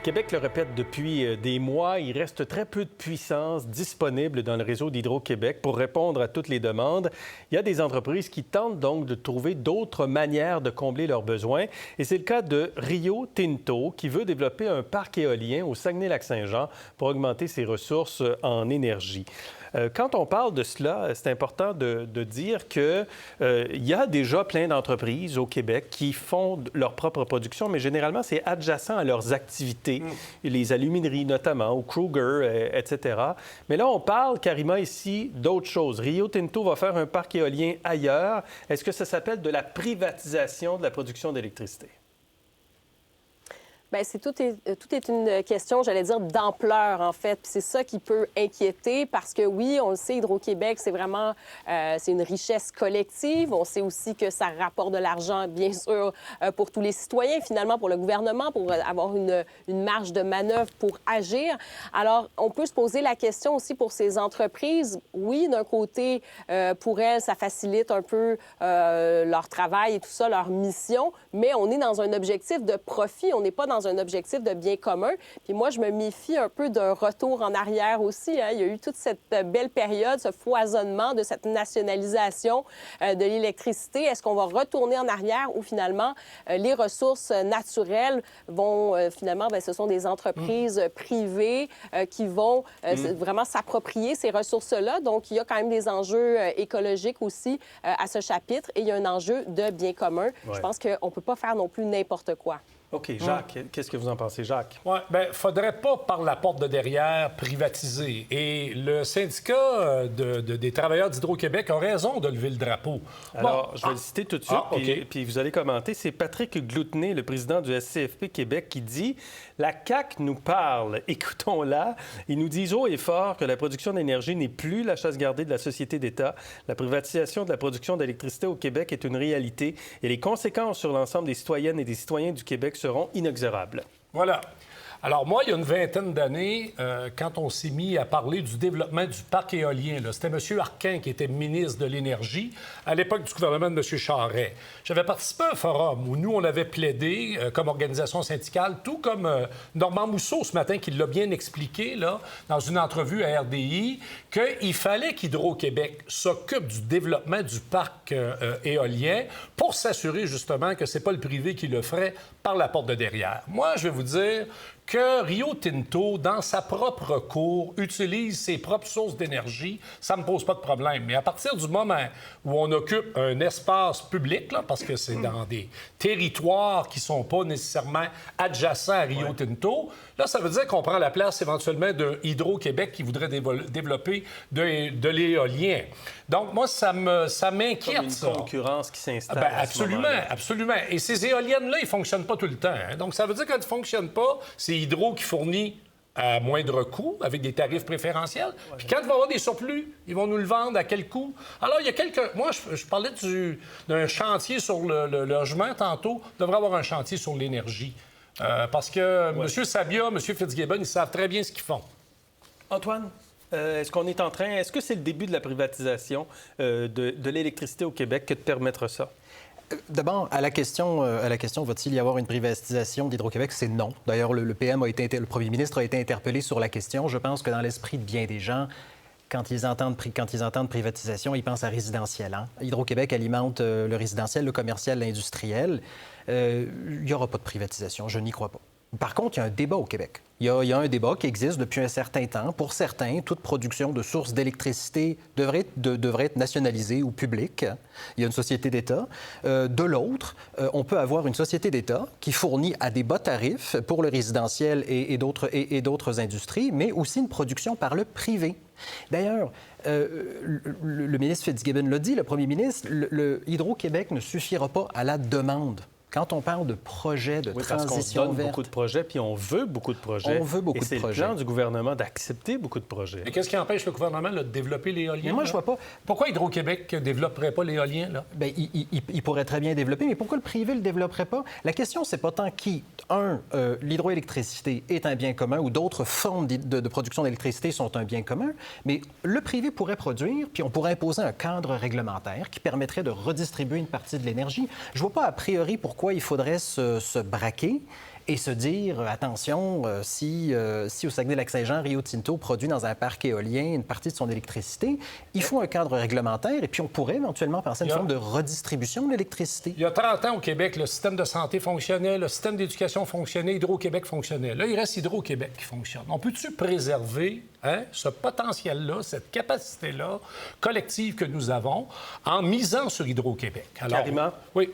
Québec le répète depuis des mois, il reste très peu de puissance disponible dans le réseau d'Hydro-Québec pour répondre à toutes les demandes. Il y a des entreprises qui tentent donc de trouver d'autres manières de combler leurs besoins. Et c'est le cas de Rio Tinto qui veut développer un parc éolien au Saguenay-Lac-Saint-Jean pour augmenter ses ressources en énergie. Quand on parle de cela, c'est important de dire qu'il y a déjà plein d'entreprises au Québec qui font leur propre production, mais généralement, c'est adjacent à leurs activités, les alumineries notamment, ou Kruger, etc. Mais là, on parle, Karima, ici, d'autre chose. Rio Tinto va faire un parc éolien ailleurs. Est-ce que ça s'appelle de la privatisation de la production d'électricité? Bien, tout est une question, j'allais dire, d'ampleur, en fait. Puis c'est ça qui peut inquiéter parce que, oui, on le sait, Hydro-Québec, c'est vraiment c'est une richesse collective. On sait aussi que ça rapporte de l'argent, bien sûr, pour tous les citoyens, finalement, pour le gouvernement, pour avoir une marge de manœuvre pour agir. Alors, on peut se poser la question aussi pour ces entreprises. Oui, d'un côté, pour elles, ça facilite un peu leur travail et tout ça, leur mission, mais on est dans un objectif de profit. On n'est pas dans un objectif de bien commun. Puis moi, je me méfie un peu d'un retour en arrière aussi. Hein. Il y a eu toute cette belle période, ce foisonnement de cette nationalisation de l'électricité. Est-ce qu'on va retourner en arrière ou finalement les ressources naturelles vont finalement, bien, ce sont des entreprises privées qui vont vraiment s'approprier ces ressources-là. Donc, il y a quand même des enjeux écologiques aussi à ce chapitre et il y a un enjeu de bien commun. Ouais. Je pense qu'on ne peut pas faire non plus n'importe quoi. OK. Jacques, qu'est-ce que vous en pensez, Jacques? Oui, bien, il ne faudrait pas, par la porte de derrière, privatiser. Et le syndicat des travailleurs d'Hydro-Québec a raison de lever le drapeau. Alors, je vais le citer tout de suite, puis vous allez commenter. C'est Patrick Gloutenay, le président du SCFP Québec, qui dit « La CAQ nous parle. Écoutons-la. Ils nous disent haut et fort que la production d'énergie n'est plus la chasse gardée de la société d'État. La privatisation de la production d'électricité au Québec est une réalité et les conséquences sur l'ensemble des citoyennes et des citoyens du Québec seront inexorables. » Voilà. Alors, moi, il y a une vingtaine d'années, quand on s'est mis à parler du développement du parc éolien, c'était M. Arquin qui était ministre de l'Énergie à l'époque du gouvernement de M. Charest. J'avais participé à un forum où nous, on avait plaidé comme organisation syndicale, tout comme Normand Mousseau ce matin, qui l'a bien expliqué là, dans une entrevue à RDI, qu'il fallait qu'Hydro-Québec s'occupe du développement du parc éolien pour s'assurer justement que c'est pas le privé qui le ferait par la porte de derrière. Moi, je vais vous dire que Rio Tinto, dans sa propre cour, utilise ses propres sources d'énergie, ça ne me pose pas de problème. Mais à partir du moment où on occupe un espace public, là, parce que c'est dans des territoires qui ne sont pas nécessairement adjacents à Rio Tinto, là, ça veut dire qu'on prend la place éventuellement de Hydro-Québec qui voudrait développer de l'éolien. Donc, moi, ça m'inquiète, comme une concurrence qui s'installe. Ben, absolument, absolument. Et ces éoliennes-là, ils ne fonctionnent pas tout le temps. Hein? Donc, ça veut dire que quand ils ne fonctionnent pas, c'est Hydro qui fournit à moindre coût, avec des tarifs préférentiels. Puis quand il va y avoir des surplus, ils vont nous le vendre à quel coût? Alors, il y a quelques... Moi, je parlais d'un chantier sur le logement tantôt. On devrait avoir un chantier sur l'énergie. Parce que M. Sabia, M. Fitzgibbon, ils savent très bien ce qu'ils font. Antoine? Est-ce que c'est le début de la privatisation de l'électricité au Québec que de permettre ça? D'abord, à la question, va-t-il y avoir une privatisation d'Hydro-Québec? C'est non. D'ailleurs, le premier ministre a été interpellé sur la question. Je pense que dans l'esprit de bien des gens, quand ils entendent privatisation, ils pensent à résidentiel. Hein? Hydro-Québec alimente le résidentiel, le commercial, l'industriel. Il n'y aura pas de privatisation, je n'y crois pas. Par contre, il y a un débat au Québec. Il y a un débat qui existe depuis un certain temps. Pour certains, toute production de sources d'électricité devrait être nationalisée ou publique. Il y a une société d'État. De l'autre, on peut avoir une société d'État qui fournit à des bas tarifs pour le résidentiel et d'autres industries, mais aussi une production par le privé. D'ailleurs, le ministre Fitzgibbon l'a dit, le premier ministre, Hydro-Québec ne suffira pas à la demande. Quand on parle de projets de transition verte... parce qu'on donne beaucoup de projets, puis on veut beaucoup de projets. On veut beaucoup de projets. Et c'est le plan du gouvernement d'accepter beaucoup de projets. Mais qu'est-ce qui empêche le gouvernement là, de développer l'éolien? Mais moi, je vois pas... Pourquoi Hydro-Québec ne développerait pas l'éolien, là? Bien, il pourrait très bien développer, mais pourquoi le privé ne le développerait pas? La question, c'est pas tant l'hydroélectricité est un bien commun ou d'autres formes de production d'électricité sont un bien commun, mais le privé pourrait produire, puis on pourrait imposer un cadre réglementaire qui permettrait de redistribuer une partie de l'énergie. Je vois pas a priori pourquoi il faudrait se braquer et se dire, attention, si au Saguenay-Lac-Saint-Jean, Rio Tinto produit dans un parc éolien une partie de son électricité, il faut un cadre réglementaire et puis on pourrait éventuellement penser à une forme de redistribution de l'électricité. Il y a 30 ans au Québec, le système de santé fonctionnait, le système d'éducation fonctionnait, Hydro-Québec fonctionnait. Là, il reste Hydro-Québec qui fonctionne. On peut-tu préserver ce potentiel-là, cette capacité-là collective que nous avons en misant sur Hydro-Québec? Alors, Karima? Oui.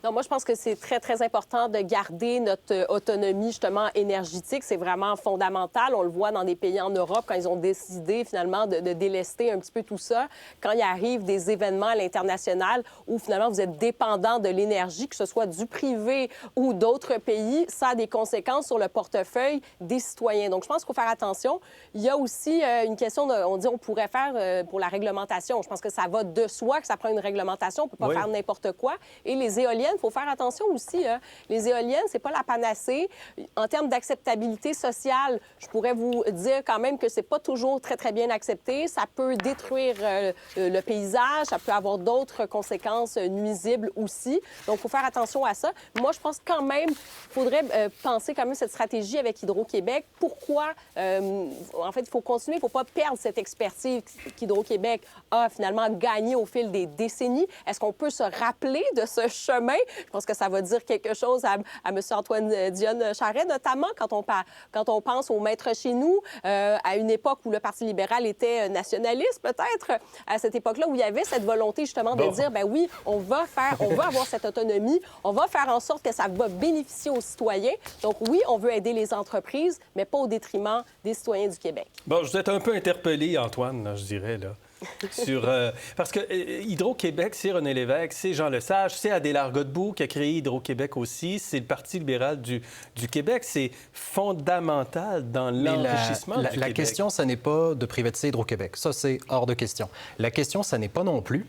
Non, moi, je pense que c'est très, très important de garder notre autonomie, justement, énergétique. C'est vraiment fondamental. On le voit dans des pays en Europe, quand ils ont décidé, finalement, de délester un petit peu tout ça. Quand il arrive des événements à l'international où, finalement, vous êtes dépendant de l'énergie, que ce soit du privé ou d'autres pays, ça a des conséquences sur le portefeuille des citoyens. Donc, je pense qu'il faut faire attention. Il y a aussi une question, on pourrait faire pour la réglementation. Je pense que ça va de soi que ça prend une réglementation. On ne peut pas faire n'importe quoi. Et les éoliennes, il faut faire attention aussi. Hein. Les éoliennes, c'est pas la panacée. En termes d'acceptabilité sociale, je pourrais vous dire quand même que c'est pas toujours très, très bien accepté. Ça peut détruire le paysage. Ça peut avoir d'autres conséquences nuisibles aussi. Donc, il faut faire attention à ça. Moi, je pense quand même qu'il faudrait penser quand même cette stratégie avec Hydro-Québec. Pourquoi? En fait, il faut continuer. Il ne faut pas perdre cette expertise qu'Hydro-Québec a finalement gagnée au fil des décennies. Est-ce qu'on peut se rappeler de ce chemin? Je pense que ça va dire quelque chose à M. Antoine Dionne-Charest, notamment quand on pense aux maîtres chez nous, à une époque où le Parti libéral était nationaliste, peut-être, à cette époque-là, où il y avait cette volonté, justement, de dire, ben oui, on va avoir cette autonomie, on va faire en sorte que ça va bénéficier aux citoyens. Donc oui, on veut aider les entreprises, mais pas au détriment des citoyens du Québec. Bon, je vous êtes un peu interpellé, Antoine, là, je dirais, là. Parce que Hydro-Québec, c'est René Lévesque, c'est Jean Lesage, c'est Adélard Godbout qui a créé Hydro-Québec aussi, c'est le Parti libéral du Québec. C'est fondamental dans l'enrichissement du Québec. La question, ce n'est pas de privatiser Hydro-Québec. Ça, c'est hors de question. La question, ce n'est pas non plus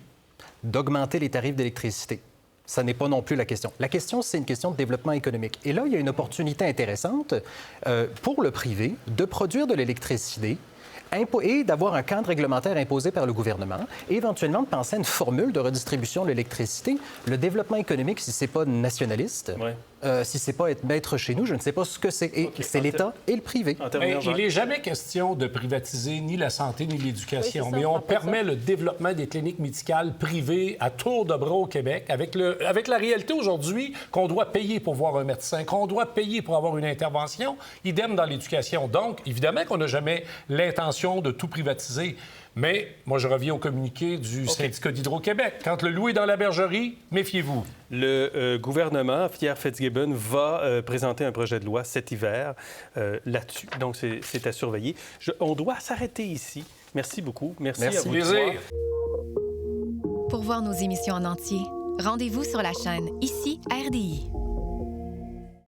d'augmenter les tarifs d'électricité. Ça n'est pas non plus la question. La question, c'est une question de développement économique. Et là, il y a une opportunité intéressante pour le privé de produire de l'électricité et d'avoir un cadre réglementaire imposé par le gouvernement et éventuellement de penser à une formule de redistribution de l'électricité. Le développement économique, si ce n'est pas nationaliste, si ce n'est pas être maître chez nous, je ne sais pas ce que c'est. Et c'est l'État et le privé. Mais il n'est jamais question de privatiser ni la santé ni l'éducation, mais on permet le développement des cliniques médicales privées à tour de bras au Québec, avec la réalité aujourd'hui qu'on doit payer pour voir un médecin, qu'on doit payer pour avoir une intervention, idem dans l'éducation. Donc, évidemment qu'on n'a jamais l'intention de tout privatiser. Mais moi, je reviens au communiqué du syndicat d'Hydro-Québec. Quand le loup est dans la bergerie, méfiez-vous. Le gouvernement, Pierre Fitzgibbon, va présenter un projet de loi cet hiver là-dessus. Donc, c'est à surveiller. On doit s'arrêter ici. Merci beaucoup. Merci à vous. Plaisir. Pour voir nos émissions en entier, rendez-vous sur la chaîne Ici RDI.